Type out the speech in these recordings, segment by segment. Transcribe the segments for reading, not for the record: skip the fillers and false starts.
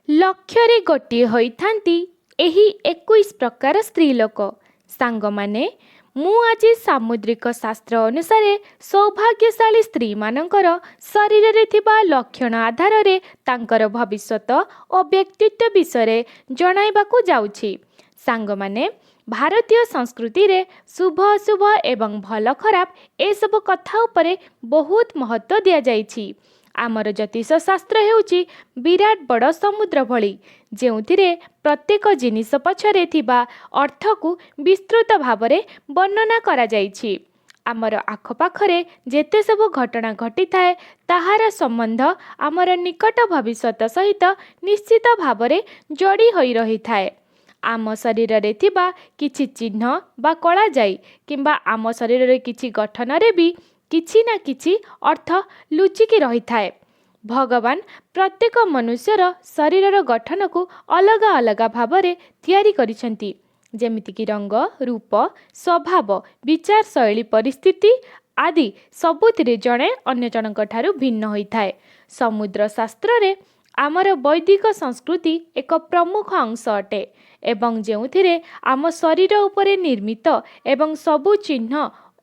ଲକ୍ଷରେ ଗୋଟିଏ ହୋଇଥାନ୍ତି ଏହି 21 ପ୍ରକାର ସ୍ତ୍ରୀଲୋକ। ସାଙ୍ଗମାନେ, ମୁଁ ଆଜି ସାମୁଦ୍ରିକ ଶାସ୍ତ୍ର ଅନୁସାରେ ସୌଭାଗ୍ୟଶାଳୀ ସ୍ତ୍ରୀମାନଙ୍କର ଶରୀରରେ ଥିବା ଲକ୍ଷଣ ଆଧାରରେ ତାଙ୍କର ଭବିଷ୍ୟତ ଓ ବ୍ୟକ୍ତିତ୍ୱ ବିଷୟରେ ଜଣାଇବାକୁ ଯାଉଛି। ସାଙ୍ଗମାନେ, ଭାରତୀୟ ସଂସ୍କୃତିରେ ଶୁଭ ଅଶୁଭ ଏବଂ ଭଲ ଖରାପ ଏସବୁ କଥା ଉପରେ ବହୁତ ମହତ୍ତ୍ୱ ଦିଆଯାଇଛି। ଆମର ଜ୍ୟୋତିଷ ଶାସ୍ତ୍ର ହେଉଛି ବିରାଟ ବଡ଼ ସମୁଦ୍ର ଭଳି, ଯେଉଁଥିରେ ପ୍ରତ୍ୟେକ ଜିନିଷ ପଛରେ ଥିବା ଅର୍ଥକୁ ବିସ୍ତୃତ ଭାବରେ ବର୍ଣ୍ଣନା କରାଯାଇଛି। ଆମର ଆଖପାଖରେ ଯେତେ ସବୁ ଘଟଣା ଘଟିଥାଏ ତାହାର ସମ୍ବନ୍ଧ ଆମର ନିକଟ ଭବିଷ୍ୟତ ସହିତ ନିଶ୍ଚିତ ଭାବରେ ଯୋଡ଼ି ହୋଇ ରହିଥାଏ। ଆମ ଶରୀରରେ ଥିବା କିଛି ଚିହ୍ନ ବା କଳାଜାଇ କିମ୍ବା ଆମ ଶରୀରରେ କିଛି ଗଠନରେ ବି କିଛି ନା କିଛି ଅର୍ଥ ଲୁଚିକି ରହିଥାଏ। ଭଗବାନ ପ୍ରତ୍ୟେକ ମନୁଷ୍ୟର ଶରୀରର ଗଠନକୁ ଅଲଗା ଅଲଗା ଭାବରେ ତିଆରି କରିଛନ୍ତି, ଯେମିତିକି ରଙ୍ଗ, ରୂପ, ସ୍ୱଭାବ, ବିଚାର ଶୈଳୀ, ପରିସ୍ଥିତି ଆଦି ସବୁଥିରେ ଜଣେ ଅନ୍ୟ ଜଣଙ୍କ ଠାରୁ ଭିନ୍ନ ହୋଇଥାଏ। ସମୁଦ୍ର ଶାସ୍ତ୍ରରେ ଆମର ବୈଦିକ ସଂସ୍କୃତି ଏକ ପ୍ରମୁଖ ଅଂଶ ଅଟେ ଏବଂ ଯେଉଁଥିରେ ଆମ ଶରୀର ଉପରେ ନିର୍ମିତ ଏବଂ ସବୁ ଚିହ୍ନ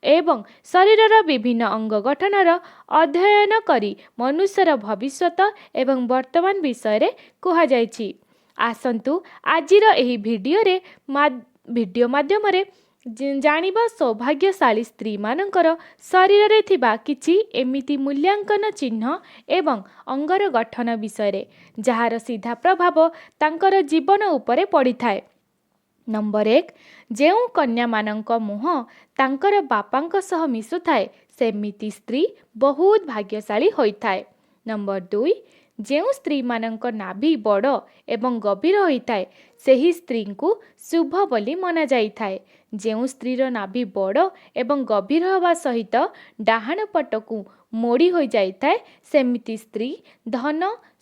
ଏବଂ ଶରୀରର ବିଭିନ୍ନ ଅଙ୍ଗ ଗଠନର ଅଧ୍ୟୟନ କରି ମନୁଷ୍ୟର ଭବିଷ୍ୟତ ଏବଂ ବର୍ତ୍ତମାନ ବିଷୟରେ କୁହାଯାଇଛି। ଆସନ୍ତୁ ଆଜିର ଏହି ଭିଡ଼ିଓ ମାଧ୍ୟମରେ ଜାଣିବା ସୌଭାଗ୍ୟଶାଳୀ ସ୍ତ୍ରୀମାନଙ୍କର ଶରୀରରେ ଥିବା କିଛି ଏମିତି ମୂଲ୍ୟାଙ୍କନ ଚିହ୍ନ ଏବଂ ଅଙ୍ଗର ଗଠନ ବିଷୟରେ, ଯାହାର ସିଧା ପ୍ରଭାବ ତାଙ୍କର ଜୀବନ ଉପରେ ପଡ଼ିଥାଏ। ନମ୍ବର 1, ଯେଉଁ କନ୍ୟାମାନଙ୍କ ମୁହଁ ତାଙ୍କର ବାପାଙ୍କ ସହ ମିଶୁଥାଏ ସେମିତି ସ୍ତ୍ରୀ ବହୁତ ଭାଗ୍ୟଶାଳୀ ହୋଇଥାଏ। ନମ୍ବର 2, ଯେଉଁ ସ୍ତ୍ରୀମାନଙ୍କ ନାଭି ବଡ଼ ଏବଂ ଗଭୀର ହୋଇଥାଏ ସେହି ସ୍ତ୍ରୀଙ୍କୁ ଶୁଭ ବୋଲି ମନାଯାଇଥାଏ। ଯେଉଁ ସ୍ତ୍ରୀର ନାଭି ବଡ଼ ଏବଂ ଗଭୀର ହେବା ସହିତ ଡାହାଣ ପଟକୁ ମୋଡ଼ି ହୋଇଯାଇଥାଏ ସେମିତି ସ୍ତ୍ରୀ ଧନ,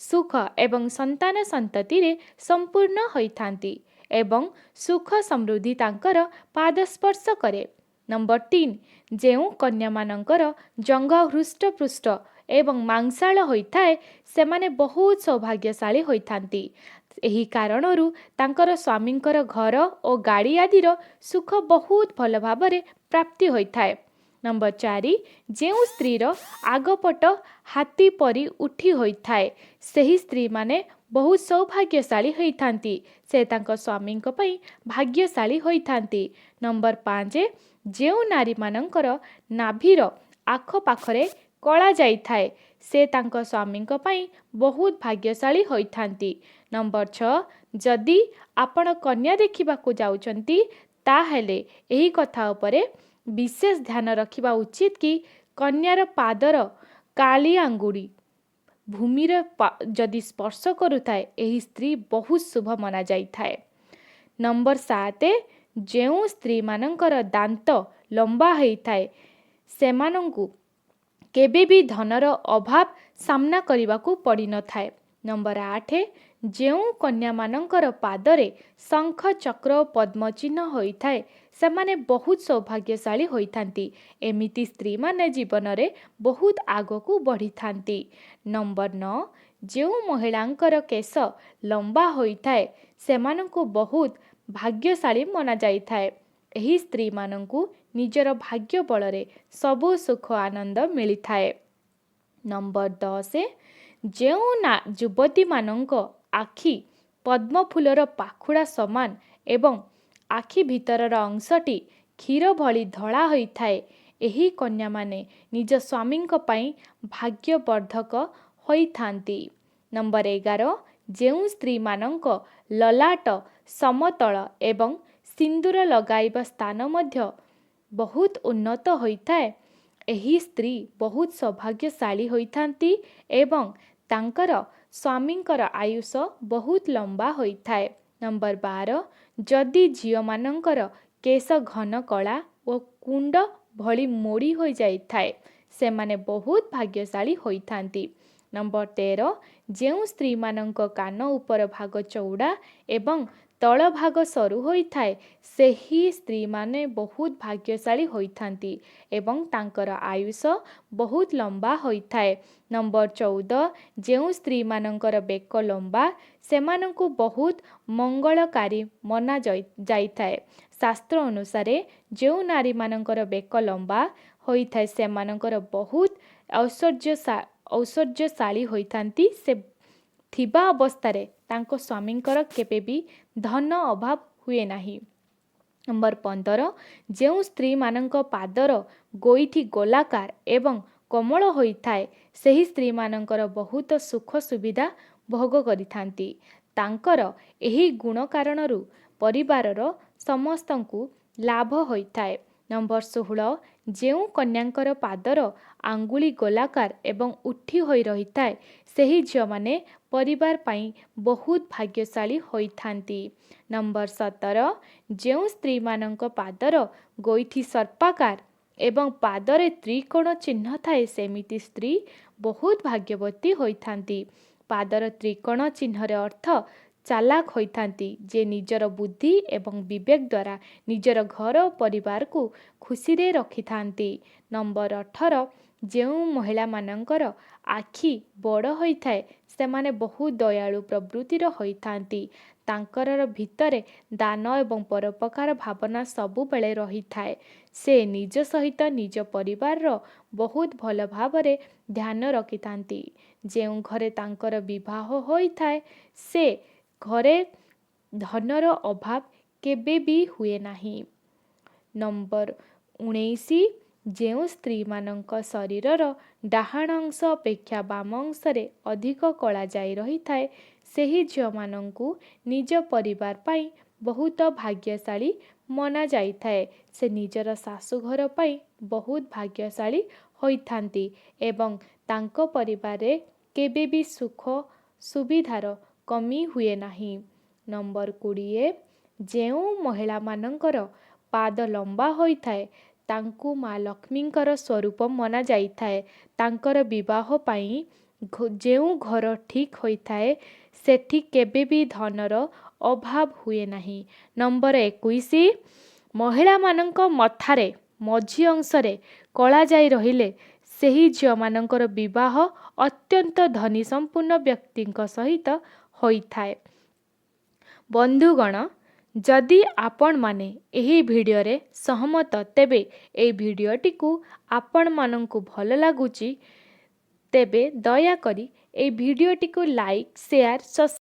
ସୁଖ ଏବଂ ସନ୍ତାନ ସନ୍ତତିରେ ସମ୍ପୂର୍ଣ୍ଣ ହୋଇଥାନ୍ତି ଏବଂ ସୁଖ ସମୃଦ୍ଧି ତାଙ୍କର ପାଦ ସ୍ପର୍ଶ କରେ। ନମ୍ବର 3, ଯେଉଁ କନ୍ୟାମାନଙ୍କର ଜଙ୍ଘ ହୃଷ୍ଟପୃଷ୍ଟ ଏବଂ ମାଂସାଳ ହୋଇଥାଏ ସେମାନେ ବହୁତ ସୌଭାଗ୍ୟଶାଳୀ ହୋଇଥାନ୍ତି। ଏହି କାରଣରୁ ତାଙ୍କର ସ୍ୱାମୀଙ୍କର ଘର ଓ ଗାଡ଼ି ଆଦିର ସୁଖ ବହୁତ ଭଲ ଭାବରେ ପ୍ରାପ୍ତି ହୋଇଥାଏ। ନମ୍ବର 4, ଯେଉଁ ସ୍ତ୍ରୀର ଆଗପଟ ହାତୀ ପରି ଉଠି ହୋଇଥାଏ ସେହି ସ୍ତ୍ରୀମାନେ ବହୁତ ସୌଭାଗ୍ୟଶାଳୀ ହୋଇଥାନ୍ତି। ସେ ତାଙ୍କ ସ୍ୱାମୀଙ୍କ ପାଇଁ ଭାଗ୍ୟଶାଳୀ ହୋଇଥାନ୍ତି। ନମ୍ବର 5, ଯେଉଁ ନାରୀମାନଙ୍କର ନାଭିର ଆଖପାଖରେ କଳା ଯାଇଥାଏ ସେ ତାଙ୍କ ସ୍ୱାମୀଙ୍କ ପାଇଁ ବହୁତ ଭାଗ୍ୟଶାଳୀ ହୋଇଥାନ୍ତି। ନମ୍ବର 6, ଯଦି ଆପଣ କନ୍ୟା ଦେଖିବାକୁ ଯାଉଛନ୍ତି ତାହେଲେ ଏହି କଥା ଉପରେ ବିଶେଷ ଧ୍ୟାନ ରଖିବା ଉଚିତ କି କନ୍ୟାର ପାଦର କାଳି ଆଙ୍ଗୁଳି ଭୂମିରେ ଯଦି ସ୍ପର୍ଶ କରୁଥାଏ ଏହି ସ୍ତ୍ରୀ ବହୁତ ଶୁଭ ମନାଯାଇଥାଏ। ନମ୍ବର 7, ଯେଉଁ ସ୍ତ୍ରୀମାନଙ୍କର ଦାନ୍ତ ଲମ୍ବା ହୋଇଥାଏ ସେମାନଙ୍କୁ କେବେ ବି ଧନର ଅଭାବ ସାମ୍ନା କରିବାକୁ ପଡ଼ିନଥାଏ। ନମ୍ବର 8, ଯେଉଁ କନ୍ୟାମାନଙ୍କର ପାଦରେ ଶଙ୍ଖ, ଚକ୍ର ଓ ପଦ୍ମ ଚିହ୍ନ ହୋଇଥାଏ ସେମାନେ ବହୁତ ସୌଭାଗ୍ୟଶାଳୀ ହୋଇଥାନ୍ତି। ଏମିତି ସ୍ତ୍ରୀମାନେ ଜୀବନରେ ବହୁତ ଆଗକୁ ବଢ଼ିଥାନ୍ତି। ନମ୍ବର 9, ଯେଉଁ ମହିଳାଙ୍କର କେଶ ଲମ୍ବା ହୋଇଥାଏ ସେମାନଙ୍କୁ ବହୁତ ଭାଗ୍ୟଶାଳୀ ମନାଯାଇଥାଏ। ଏହି ସ୍ତ୍ରୀମାନଙ୍କୁ ନିଜର ଭାଗ୍ୟ ବଳରେ ସବୁ ସୁଖ ଆନନ୍ଦ ମିଳିଥାଏ। ନମ୍ବର 10, ଯେଉଁ ଯୁବତୀମାନଙ୍କ ଆଖି ପଦ୍ମଫୁଲର ପାଖୁଡ଼ା ସମାନ ଏବଂ ଆଖି ଭିତରର ଅଂଶଟି କ୍ଷୀର ଭଳି ଧଳା ହୋଇଥାଏ ଏହି କନ୍ୟାମାନେ ନିଜ ସ୍ୱାମୀଙ୍କ ପାଇଁ ଭାଗ୍ୟବର୍ଦ୍ଧକ ହୋଇଥାନ୍ତି। ନମ୍ବର 11, ଯେଉଁ ସ୍ତ୍ରୀମାନଙ୍କ ଲଲାଟ ସମତଳ ଏବଂ ସିନ୍ଦୂର ଲଗାଇବା ସ୍ଥାନ ମଧ୍ୟ ବହୁତ ଉନ୍ନତ ହୋଇଥାଏ ଏହି ସ୍ତ୍ରୀ ବହୁତ ସୌଭାଗ୍ୟଶାଳୀ ହୋଇଥାନ୍ତି ଏବଂ ତାଙ୍କର ସ୍ୱାମୀଙ୍କର ଆୟୁଷ ବହୁତ ଲମ୍ବା ହୋଇଥାଏ। ନମ୍ବର 12, ଯଦି ଝିଅମାନଙ୍କର କେଶ ଘନ କଳା ଓ କୁଣ୍ଡ ଭଳି ମୋଡ଼ି ହୋଇଯାଇଥାଏ ସେମାନେ ବହୁତ ଭାଗ୍ୟଶାଳୀ ହୋଇଥାନ୍ତି। ନମ୍ବର 13, ଯେଉଁ ସ୍ତ୍ରୀମାନଙ୍କ କାନ ଉପର ଭାଗ ଚଉଡ଼ା ଏବଂ ତଳ ଭାଗ ସରୁ ହୋଇଥାଏ ସେହି ସ୍ତ୍ରୀମାନେ ବହୁତ ଭାଗ୍ୟଶାଳୀ ହୋଇଥାନ୍ତି ଏବଂ ତାଙ୍କର ଆୟୁଷ ବହୁତ ଲମ୍ବା ହୋଇଥାଏ। ନମ୍ବର 14 ଯେଉଁ ସ୍ତ୍ରୀମାନଙ୍କର ବେକ ଲମ୍ବା ସେମାନଙ୍କୁ ବହୁତ ମଙ୍ଗଳକାରୀ ମନା ଯାଇଥାଏ। ଶାସ୍ତ୍ର ଅନୁସାରେ ଯେଉଁ ନାରୀମାନଙ୍କର ବେକ ଲମ୍ବା ହୋଇଥାଏ ସେମାନଙ୍କର ବହୁତ ଐଶ୍ୱର୍ଯ୍ୟଶାଳୀ ହୋଇଥାନ୍ତି। ସେ ଥିବା ଅବସ୍ଥାରେ ତାଙ୍କ ସ୍ୱାମୀଙ୍କର କେବେ ବି ଧନ ଅଭାବ ହୁଏ ନାହିଁ। ନମ୍ବର 15 ଯେଉଁ ସ୍ତ୍ରୀମାନଙ୍କ ପାଦର ଗୋଇଠି ଗୋଲାକାର ଏବଂ କୋମଳ ହୋଇଥାଏ ସେହି ସ୍ତ୍ରୀମାନଙ୍କର ବହୁତ ସୁଖ ସୁବିଧା ଭୋଗ କରିଥାନ୍ତି। ତାଙ୍କର ଏହି ଗୁଣ କାରଣରୁ ପରିବାରର ସମସ୍ତଙ୍କୁ ଲାଭ ହୋଇଥାଏ। ନମ୍ବର 16 ଯେଉଁ କନ୍ୟାଙ୍କର ପାଦର ଆଙ୍ଗୁଳି ଗୋଲାକାର ଏବଂ ଉଠି ହୋଇ ରହିଥାଏ ସେହି ଝିଅମାନେ ପରିବାର ପାଇଁ ବହୁତ ଭାଗ୍ୟଶାଳୀ ହୋଇଥାନ୍ତି। ନମ୍ବର 17 ଯେଉଁ ସ୍ତ୍ରୀମାନଙ୍କ ପାଦର ଗୋଇଠି ସର୍ପାକାର ଏବଂ ପାଦରେ ତ୍ରିକୋଣ ଚିହ୍ନ ଥାଏ ସେମିତି ସ୍ତ୍ରୀ ବହୁତ ଭାଗ୍ୟବତୀ ହୋଇଥାନ୍ତି। ପାଦର ତ୍ରିକୋଣ ଚିହ୍ନର ଅର୍ଥ ଚାଲାକ ହୋଇଥାନ୍ତି ଯେ ନିଜର ବୁଦ୍ଧି ଏବଂ ବିବେକ ଦ୍ୱାରା ନିଜର ଘର ଓ ପରିବାରକୁ ଖୁସିରେ ରଖିଥାନ୍ତି। ନମ୍ବର 18 ଯେଉଁ ମହିଳାମାନଙ୍କର ଆଖି ବଡ଼ ହୋଇଥାଏ ସେମାନେ ବହୁତ ଦୟାଳୁ ପ୍ରବୃତ୍ତିର ହୋଇଥାନ୍ତି। ତାଙ୍କର ଭିତରେ ଦାନ ଏବଂ ପରୋପକାର ଭାବନା ସବୁବେଳେ ରହିଥାଏ। ସେ ନିଜ ସହିତ ନିଜ ପରିବାରର ବହୁତ ଭଲ ଭାବରେ ଧ୍ୟାନ ରଖିଥାନ୍ତି। ଯେଉଁ ଘରେ ତାଙ୍କର ବିବାହ ହୋଇଥାଏ ସେ ଘରେ ଧନର ଅଭାବ କେବେ ବି ହୁଏ ନାହିଁ। ନମ୍ବର 19 ଯେଉଁ ସ୍ତ୍ରୀମାନଙ୍କ ଶରୀରର ଡାହାଣ ଅଂଶ ଅପେକ୍ଷା ବାମ ଅଂଶରେ ଅଧିକ କଳା ଯାଇ ରହିଥାଏ ସେହି ଝିଅମାନଙ୍କୁ ନିଜ ପରିବାର ପାଇଁ ବହୁତ ଭାଗ୍ୟଶାଳୀ ମନା ଯାଇଥାଏ। ସେ ନିଜର ଶାଶୁଘର ପାଇଁ ବହୁତ ଭାଗ୍ୟଶାଳୀ ହୋଇଥାନ୍ତି ଏବଂ ତାଙ୍କ ପରିବାରରେ କେବେ ବି ସୁଖ ସୁବିଧାର କମି ହୁଏ ନାହିଁ। ନମ୍ବର 20 ଯେଉଁ ମହିଳାମାନଙ୍କର ପାଦ ଲମ୍ବା ହୋଇଥାଏ ତାଙ୍କୁ ମା ଲକ୍ଷ୍ମୀଙ୍କର ସ୍ୱରୂପ ମନା ଯାଇଥାଏ। ତାଙ୍କର ବିବାହ ପାଇଁ ଯେଉଁ ଘର ଠିକ୍ ହୋଇଥାଏ ସେଠି କେବେ ବି ଧନର ଅଭାବ ହୁଏ ନାହିଁ। ନମ୍ବର 21 ମହିଳାମାନଙ୍କ ମଥାରେ ମଝି ଅଂଶରେ କଳା ଯାଇ ରହିଲେ ସେହି ଝିଅମାନଙ୍କର ବିବାହ ଅତ୍ୟନ୍ତ ଧନୀ ସମ୍ପନ୍ନ ବ୍ୟକ୍ତିଙ୍କ ସହିତ ହୋଇଥାଏ। ବନ୍ଧୁଗଣ ଯଦି ଆପଣମାନେ ଏହି ଭିଡ଼ିଓରେ ସହମତ ତେବେ ଏହି ଭିଡ଼ିଓଟିକୁ ଆପଣମାନଙ୍କୁ ଭଲ ଲାଗୁଛି ତେବେ ଦୟାକରି ଏହି ଭିଡ଼ିଓଟିକୁ ଲାଇକ୍ ସେୟାର